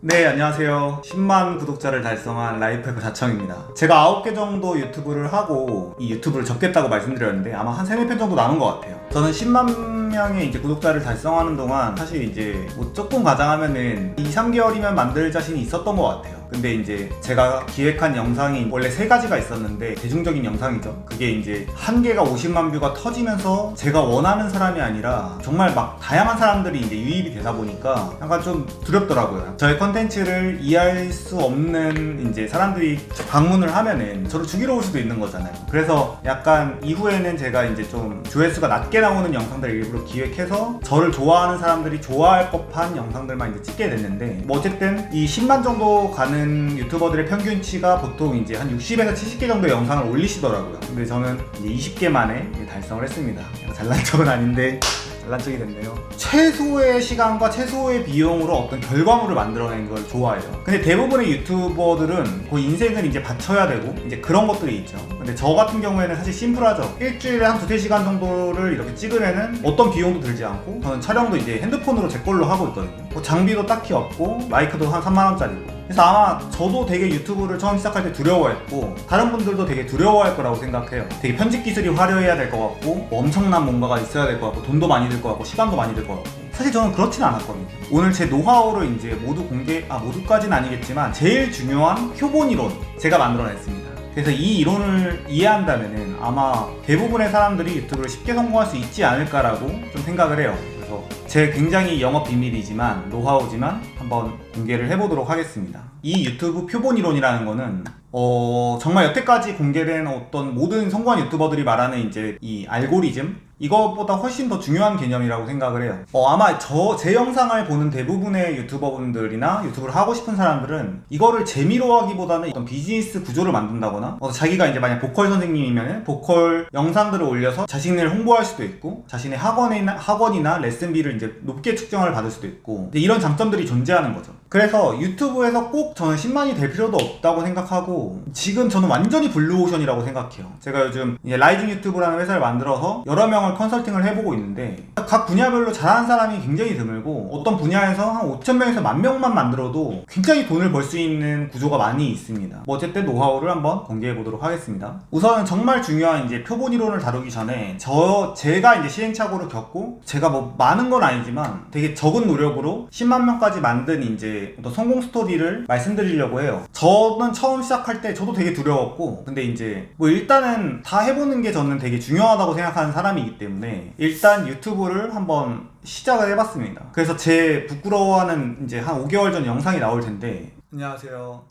네, 안녕하세요. 10만 구독자를 달성한 라이프해커 자청입니다. 제가 9개 정도 유튜브를 하고 이 유튜브를 접겠다고 말씀드렸는데 아마 한 3, 4편 정도 남은 것 같아요. 저는 10만 명의 이제 구독자를 달성하는 동안 사실 이제 뭐 조금 가장하면은 2, 3개월이면 만들 자신이 있었던 것 같아요. 근데 이제 제가 기획한 영상이 원래 3가지가 있었는데 대중적인 영상이죠. 그게 이제 한 개가 50만 뷰가 터지면서 제가 원하는 사람이 아니라 정말 막 다양한 사람들이 이제 유입이 되다 보니까 약간 좀 두렵더라고요. 저의 컨텐츠를 이해할 수 없는 이제 사람들이 방문을 하면은 저를 죽이러 올 수도 있는 거잖아요. 그래서 약간 이후에는 제가 이제 좀 조회수가 낮게 나오는 영상들을 일부러 기획해서 저를 좋아하는 사람들이 좋아할 법한 영상들만 이제 찍게 됐는데 뭐 어쨌든 이 10만 정도 가는 유튜버들의 평균치가 보통 이제 한 60에서 70개 정도의 영상을 올리시더라고요. 근데 저는 이제 20개 만에 달성을 했습니다. 잘난 척은 아닌데 잘난 척이 됐네요. 최소의 시간과 최소의 비용으로 어떤 결과물을 만들어내는 걸 좋아해요. 근데 대부분의 유튜버들은 거의 인생을 이제 바쳐야 되고 이제 그런 것들이 있죠. 근데 저 같은 경우에는 사실 심플하죠. 일주일에 한 2-3시간 정도를 이렇게 찍으면은 어떤 비용도 들지 않고 저는 촬영도 이제 핸드폰으로 제 걸로 하고 있거든요. 뭐 장비도 딱히 없고 마이크도 한 3만원짜리고. 그래서 아마 저도 되게 유튜브를 처음 시작할 때 두려워했고 다른 분들도 되게 두려워할 거라고 생각해요. 되게 편집 기술이 화려해야 될 것 같고 뭐 엄청난 뭔가가 있어야 될 것 같고 돈도 많이 들 것 같고 시간도 많이 들 것 같고 사실 저는 그렇진 않았거든요. 오늘 제 노하우를 이제 모두 모두까지는 아니겠지만 제일 중요한 표본 이론 제가 만들어냈습니다. 그래서 이 이론을 이해한다면은 아마 대부분의 사람들이 유튜브를 쉽게 성공할 수 있지 않을까라고 좀 생각을 해요. 그래서 제 굉장히 영업 비밀이지만 노하우지만 한번 공개를 해보도록 하겠습니다. 이 유튜브 표본 이론이라는 거는 정말 여태까지 공개된 어떤 모든 성공한 유튜버들이 말하는 이제 이 알고리즘 이거보다 훨씬 더 중요한 개념이라고 생각을 해요. 아마 제 영상을 보는 대부분의 유튜버분들이나 유튜브를 하고 싶은 사람들은 이거를 재미로 하기보다는 어떤 비즈니스 구조를 만든다거나 자기가 이제 만약 보컬 선생님이면 보컬 영상들을 올려서 자신을 홍보할 수도 있고 자신의 학원이나 레슨비를 이제 높게 측정을 받을 수도 있고 이런 장점들이 존재하는 거죠. 그래서 유튜브에서 꼭 저는 10만이 될 필요도 없다고 생각하고 지금 저는 완전히 블루오션이라고 생각해요. 제가 요즘 이제 라이징 유튜브라는 회사를 만들어서 여러 명을 컨설팅을 해보고 있는데 각 분야별로 잘하는 사람이 굉장히 드물고 어떤 분야에서 한 5,000명에서 10,000명만 만들어도 굉장히 돈을 벌 수 있는 구조가 많이 있습니다. 뭐 어쨌든 노하우를 한번 공개해 보도록 하겠습니다. 우선은 정말 중요한 이제 표본 이론을 다루기 전에 제가 이제 시행착오를 겪고 제가 뭐 많은 건 아니지만 되게 적은 노력으로 10만 명까지 만든 이제 어떤 성공 스토리를 말씀드리려고 해요. 저는 처음 시작할 때 저도 되게 두려웠고 근데 이제 뭐 일단은 다 해보는 게 저는 되게 중요하다고 생각하는 사람이기 때문에 일단 유튜브를 한번 시작을 해봤습니다. 그래서 제 부끄러워하는 이제 한 5개월 전 영상이 나올 텐데 안녕하세요.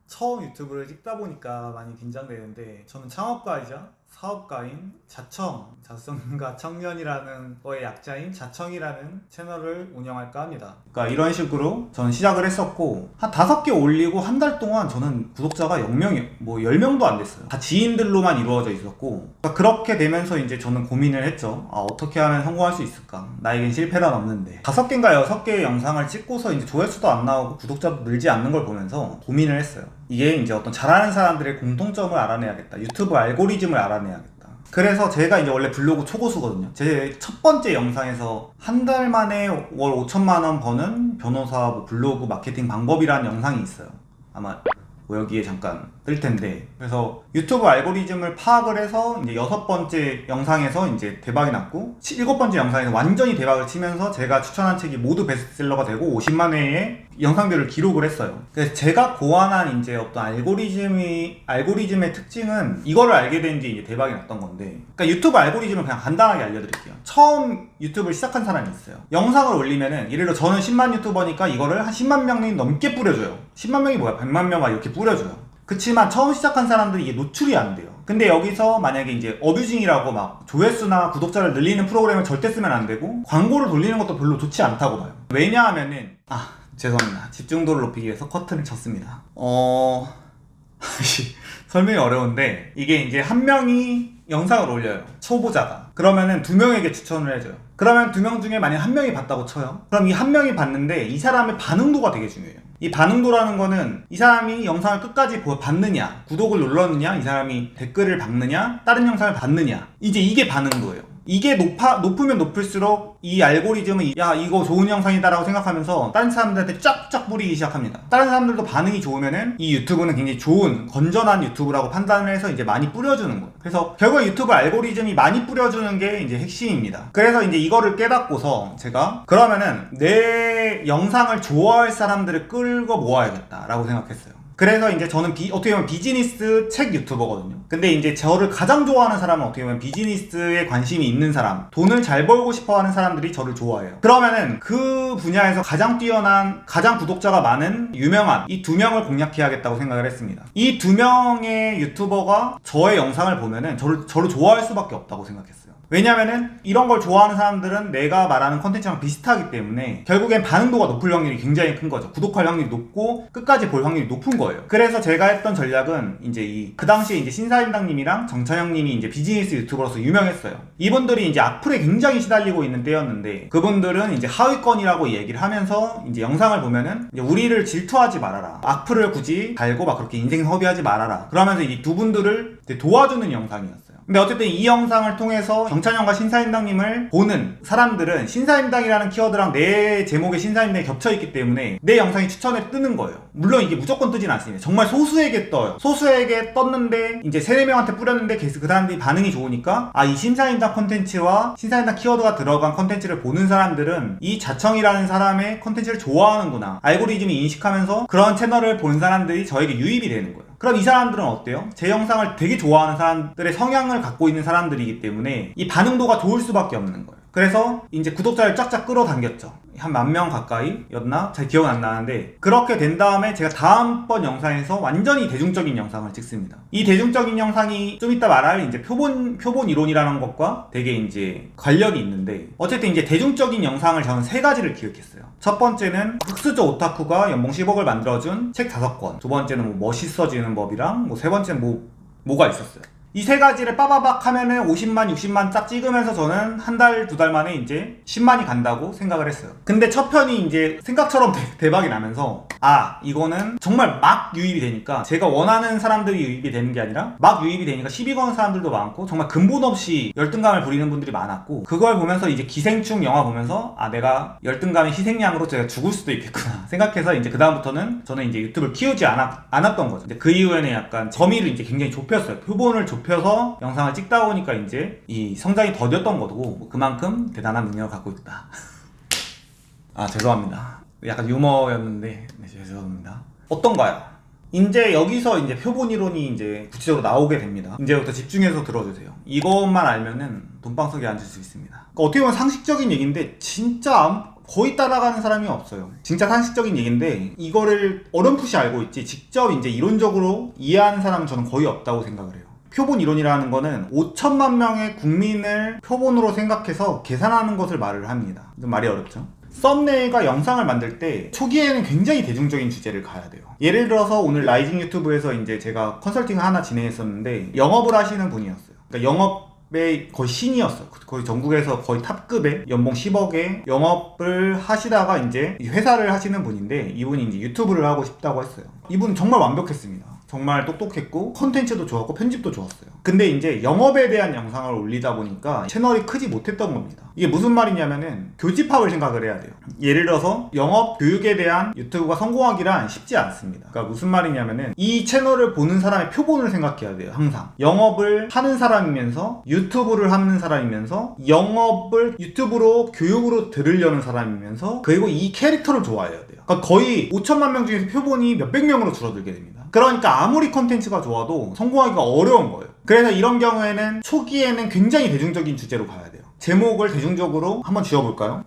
처음 유튜브를 찍다 보니까 많이 긴장되는데 저는 창업가이자 사업가인 자성가 청년이라는 거의 약자인 자청이라는 채널을 운영할까 합니다. 그러니까 이런 식으로 저는 시작을 했었고 한 5개 올리고 한 달 동안 저는 구독자가 0명이 뭐 10명도 안 됐어요. 다 지인들로만 이루어져 있었고 그러니까 그렇게 되면서 이제 저는 고민을 했죠. 어떻게 하면 성공할 수 있을까? 나에겐 실패란 없는데 5개인가 6개의 영상을 찍고서 이제 조회수도 안 나오고 구독자도 늘지 않는 걸 보면서 고민을 했어요. 이게 이제 어떤 잘하는 사람들의 공통점을 알아내야겠다. 유튜브 알고리즘을 알아내야겠다. 그래서 제가 이제 원래 블로그 초고수거든요. 제 첫 번째 영상에서 한 달 만에 월 5천만 원 버는 변호사 블로그 마케팅 방법이라는 영상이 있어요. 아마 뭐 여기에 잠깐 뜰 텐데 그래서 유튜브 알고리즘을 파악을 해서 이제 6번째 영상에서 이제 대박이 났고 7번째 영상에서 완전히 대박을 치면서 제가 추천한 책이 모두 베스트셀러가 되고 50만 회의 영상들을 기록을 했어요. 그래서 제가 고안한 이제 어떤 알고리즘의 특징은 이거를 알게 된 뒤에 이제 대박이 났던 건데 그러니까 유튜브 알고리즘을 그냥 간단하게 알려드릴게요. 처음 유튜브를 시작한 사람이 있어요. 영상을 올리면은 예를 들어 저는 10만 유튜버니까 이거를 한 10만 명이 넘게 뿌려줘요. 10만 명이 뭐야 100만 명 막 이렇게 뿌려줘요. 그치만 처음 시작한 사람들이 이게 노출이 안 돼요. 근데 여기서 만약에 이제 어뷰징이라고 막 조회수나 구독자를 늘리는 프로그램을 절대 쓰면 안 되고 광고를 돌리는 것도 별로 좋지 않다고 봐요. 왜냐하면은 죄송합니다. 집중도를 높이기 위해서 커튼을 쳤습니다. 설명이 어려운데 이게 이제 한 명이 영상을 올려요. 초보자가. 그러면은 2명에게 추천을 해줘요. 그러면 2명 중에 만약 1명이 봤다고 쳐요. 그럼 이 1명이 봤는데 이 사람의 반응도가 되게 중요해요. 이 반응도라는 거는 이 사람이 영상을 끝까지 봤느냐, 구독을 눌렀느냐, 이 사람이 댓글을 박느냐, 다른 영상을 봤느냐, 이제 이게 반응도예요. 이게 높으면 높을수록 이 알고리즘은 야 이거 좋은 영상이다 라고 생각하면서 다른 사람들한테 쫙쫙 뿌리기 시작합니다. 다른 사람들도 반응이 좋으면은 이 유튜브는 굉장히 좋은 건전한 유튜브라고 판단을 해서 이제 많이 뿌려주는 거예요. 그래서 결국 유튜브 알고리즘이 많이 뿌려주는 게 이제 핵심입니다. 그래서 이제 이거를 깨닫고서 제가 그러면은 내 영상을 좋아할 사람들을 끌고 모아야겠다 라고 생각했어요. 그래서 이제 저는 어떻게 보면 비즈니스 책 유튜버거든요. 근데 이제 저를 가장 좋아하는 사람은 어떻게 보면 비즈니스에 관심이 있는 사람, 돈을 잘 벌고 싶어 하는 사람들이 저를 좋아해요. 그러면은 그 분야에서 가장 뛰어난, 가장 구독자가 많은 유명한 이 두 명을 공략해야겠다고 생각을 했습니다. 이 두 명의 유튜버가 저의 영상을 보면은 저를 좋아할 수밖에 없다고 생각했어요. 왜냐면은 이런 걸 좋아하는 사람들은 내가 말하는 컨텐츠랑 비슷하기 때문에 결국엔 반응도가 높을 확률이 굉장히 큰 거죠. 구독할 확률이 높고 끝까지 볼 확률이 높은 거예요. 그래서 제가 했던 전략은 이제 그 당시에 이제 신사임당님이랑 정찬영님이 이제 비즈니스 유튜버로서 유명했어요. 이분들이 이제 악플에 굉장히 시달리고 있는 때였는데 그분들은 이제 하위권이라고 얘기를 하면서 이제 영상을 보면은 이제 우리를 질투하지 말아라. 악플을 굳이 달고 막 그렇게 인생 섭외하지 말아라. 그러면서 이 두 분들을 도와주는 영상이었어요. 근데 어쨌든 이 영상을 통해서 정찬영과 신사임당님을 보는 사람들은 신사임당이라는 키워드랑 내 제목의 신사임당이 겹쳐있기 때문에 내 영상이 추천에 뜨는 거예요. 물론 이게 무조건 뜨진 않습니다. 정말 소수에게 떠요. 소수에게 떴는데 이제 3-4명한테 뿌렸는데 그 사람들이 반응이 좋으니까 이 신사임당 콘텐츠와 신사임당 키워드가 들어간 콘텐츠를 보는 사람들은 이 자청이라는 사람의 콘텐츠를 좋아하는구나. 알고리즘이 인식하면서 그런 채널을 본 사람들이 저에게 유입이 되는 거예요. 그럼 이 사람들은 어때요? 제 영상을 되게 좋아하는 사람들의 성향을 갖고 있는 사람들이기 때문에 이 반응도가 좋을 수밖에 없는 거예요. 그래서 이제 구독자를 쫙쫙 끌어당겼죠. 한 10,000명 가까이 였나? 잘 기억은 안 나는데 그렇게 된 다음에 제가 다음번 영상에서 완전히 대중적인 영상을 찍습니다. 이 대중적인 영상이 좀 이따 말할 이제 표본 이론이라는 것과 되게 이제 관련이 있는데 어쨌든 이제 대중적인 영상을 저는 3가지를 기획했어요. 첫 번째는 흑수저 오타쿠가 연봉 10억을 만들어준 책 5권. 두 번째는 뭐 멋있어지는 법이랑 세 번째는 뭐가 있었어요. 이 3가지를 빠바박 하면은 50만, 60만 딱 찍으면서 저는 한 달, 2달 만에 이제 10만이 간다고 생각을 했어요. 근데 첫 편이 이제 생각처럼 대박이 나면서 이거는 정말 막 유입이 되니까 제가 원하는 사람들이 유입이 되는 게 아니라 막 유입이 되니까 시비 거는 사람들도 많고 정말 근본 없이 열등감을 부리는 분들이 많았고 그걸 보면서 이제 기생충 영화 보면서 내가 열등감의 희생양으로 제가 죽을 수도 있겠구나 생각해서 이제 그다음부터는 저는 이제 유튜브를 키우지 않았던 거죠. 그 이후에는 약간 범위를 이제 굉장히 좁혔어요. 표본을 좁혀서 영상을 찍다 보니까 이제 이 성장이 더뎠던 거고 그만큼 대단한 능력을 갖고 있다. 죄송합니다. 약간 유머였는데 죄송합니다. 어떤가요? 이제 여기서 이제 표본 이론이 이제 구체적으로 나오게 됩니다. 이제부터 집중해서 들어주세요. 이것만 알면은 돈방석에 앉을 수 있습니다. 그러니까 어떻게 보면 상식적인 얘기인데 진짜 거의 따라가는 사람이 없어요. 진짜 상식적인 얘기인데 이거를 어렴풋이 알고 있지 직접 이제 이론적으로 이해하는 사람은 저는 거의 없다고 생각을 해요. 표본 이론이라는 거는 5천만 명의 국민을 표본으로 생각해서 계산하는 것을 말을 합니다. 좀 말이 어렵죠? 썸네일과 영상을 만들 때 초기에는 굉장히 대중적인 주제를 가야 돼요. 예를 들어서 오늘 라이징 유튜브에서 이제 제가 컨설팅을 하나 진행했었는데 영업을 하시는 분이었어요. 그러니까 영업의 거의 신이었어요. 거의 전국에서 거의 탑급의 연봉 10억에 영업을 하시다가 이제 회사를 하시는 분인데 이분이 이제 유튜브를 하고 싶다고 했어요. 이분 정말 완벽했습니다. 정말 똑똑했고 컨텐츠도 좋았고 편집도 좋았어요. 근데 이제 영업에 대한 영상을 올리다 보니까 채널이 크지 못했던 겁니다. 이게 무슨 말이냐면은 교집합을 생각을 해야 돼요. 예를 들어서 영업 교육에 대한 유튜브가 성공하기란 쉽지 않습니다. 그러니까 무슨 말이냐면은 이 채널을 보는 사람의 표본을 생각해야 돼요. 항상 영업을 하는 사람이면서 유튜브를 하는 사람이면서 영업을 유튜브로 교육으로 들으려는 사람이면서 그리고 이 캐릭터를 좋아해야 돼요. 그러니까 거의 5천만 명 중에서 표본이 몇백 명으로 줄어들게 됩니다. 그러니까 아무리 컨텐츠가 좋아도 성공하기가 어려운 거예요. 그래서 이런 경우에는 초기에는 굉장히 대중적인 주제로 가야 돼요. 제목을 대중적으로 한번 지어볼까요?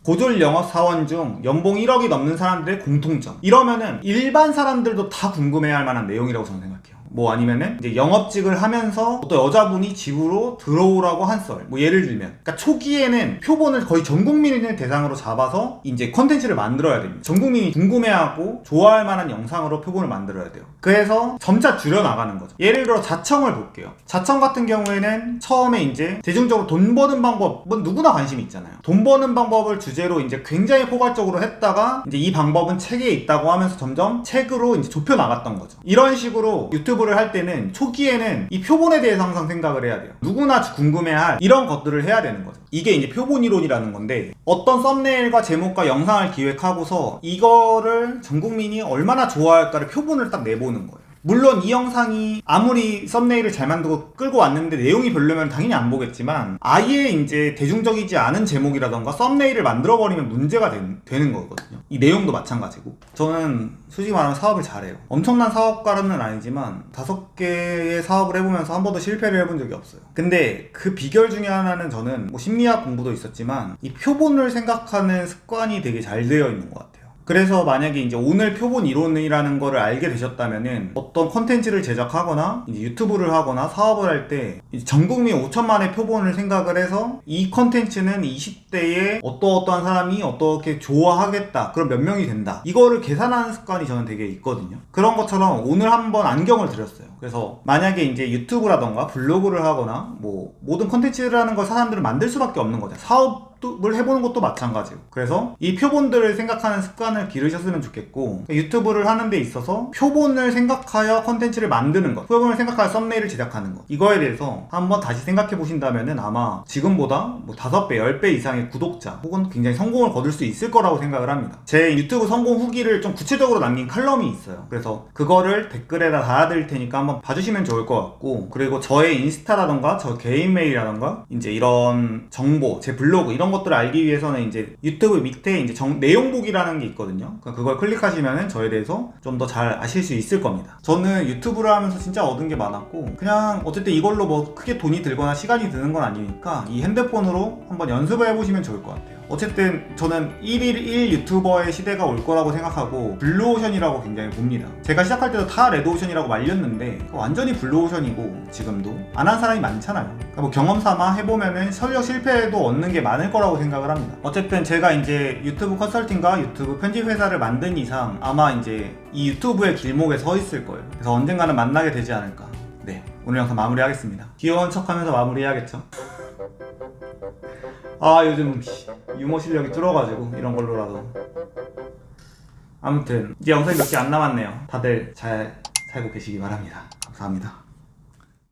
고졸 영업사원 중 연봉 1억이 넘는 사람들의 공통점. 이러면은 일반 사람들도 다 궁금해할 만한 내용이라고 저는 생각해요. 아니면은 이제 영업직을 하면서 어떤 여자분이 집으로 들어오라고 한 썰. 예를 들면. 그러니까 초기에는 표본을 거의 전 국민을 대상으로 잡아서 이제 컨텐츠를 만들어야 됩니다. 전 국민이 궁금해하고 좋아할 만한 영상으로 표본을 만들어야 돼요. 그래서 점차 줄여나가는 거죠. 예를 들어 자청을 볼게요. 자청 같은 경우에는 처음에 이제 대중적으로 돈 버는 방법은 누구나 관심이 있잖아요. 돈 버는 방법을 주제로 이제 굉장히 포괄적으로 했다가 이제 이 방법은 책에 있다고 하면서 점점 책으로 이제 좁혀 나갔던 거죠. 이런 식으로 유튜브를 유튜브를 할 때는 초기에는 이 표본에 대해서 항상 생각을 해야 돼요. 누구나 궁금해할 이런 것들을 해야 되는 거죠. 이게 이제 표본 이론이라는 건데, 어떤 썸네일과 제목과 영상을 기획하고서 이거를 전 국민이 얼마나 좋아할까를 표본을 딱 내보는 거예요. 물론 이 영상이 아무리 썸네일을 잘 만들고 끌고 왔는데 내용이 별로면 당연히 안 보겠지만, 아예 이제 대중적이지 않은 제목이라던가 썸네일을 만들어버리면 문제가 되는 거거든요. 이 내용도 마찬가지고. 저는 솔직히 말하면 사업을 잘해요. 엄청난 사업가는 아니지만 5개의 사업을 해보면서 한 번도 실패를 해본 적이 없어요. 근데 그 비결 중에 하나는, 저는 뭐 심리학 공부도 있었지만 이 표본을 생각하는 습관이 되게 잘 되어 있는 것 같아요. 그래서 만약에 이제 오늘 표본 이론이라는 거를 알게 되셨다면은, 어떤 컨텐츠를 제작하거나 이제 유튜브를 하거나 사업을 할 때 전 국민 5천만의 표본을 생각을 해서 이 컨텐츠는 20대에 어떠한 사람이 어떻게 좋아하겠다, 그럼 몇 명이 된다, 이거를 계산하는 습관이 저는 되게 있거든요. 그런 것처럼 오늘 한번 안경을 드렸어요. 그래서 만약에 이제 유튜브라던가 블로그를 하거나 뭐 모든 컨텐츠라는 걸 사람들은 만들 수밖에 없는 거죠. 사업을 해보는 것도 마찬가지고. 그래서 이 표본들을 생각하는 습관을 기르셨으면 좋겠고, 유튜브를 하는 데 있어서 표본을 생각하여 컨텐츠를 만드는 것, 표본을 생각하여 썸네일을 제작하는 것, 이거에 대해서 한번 다시 생각해 보신다면은 아마 지금보다 뭐 5배, 10배 이상의 구독자 혹은 굉장히 성공을 거둘 수 있을 거라고 생각을 합니다. 제 유튜브 성공 후기를 좀 구체적으로 남긴 칼럼이 있어요. 그래서 그거를 댓글에다 달아드릴 테니까 한번 봐주시면 좋을 것 같고, 그리고 저의 인스타라던가 저 개인 메일이라던가 이제 이런 정보, 제 블로그 이런 것들을 알기 위해서는 이제 유튜브 밑에 이제 내용 보기라는 게 있거든요. 그걸 클릭하시면은 저에 대해서 좀 더 잘 아실 수 있을 겁니다. 저는 유튜브를 하면서 진짜 얻은 게 많았고, 그냥 어쨌든 이걸로 뭐 크게 돈이 들거나 시간이 드는 건 아니니까 이 핸드폰으로 한번 연습을 해보시면 좋을 것 같아요. 어쨌든 저는 1일 1 유튜버의 시대가 올 거라고 생각하고 블루오션이라고 굉장히 봅니다. 제가 시작할 때도 다 레드오션이라고 말렸는데 완전히 블루오션이고, 지금도 안 한 사람이 많잖아요. 그러니까 뭐 경험 삼아 해보면은 설령 실패해도 얻는 게 많을 거라고 생각을 합니다. 어쨌든 제가 이제 유튜브 컨설팅과 유튜브 편집 회사를 만든 이상 아마 이제 이 유튜브의 길목에 서 있을 거예요. 그래서 언젠가는 만나게 되지 않을까. 네, 오늘 영상 마무리하겠습니다. 귀여운 척하면서 마무리해야겠죠. 요즘 유머 실력이 뚫어가지고 이런 걸로라도. 아무튼 이제 영상이 몇 개 안 남았네요. 다들 잘 살고 계시기 바랍니다. 감사합니다.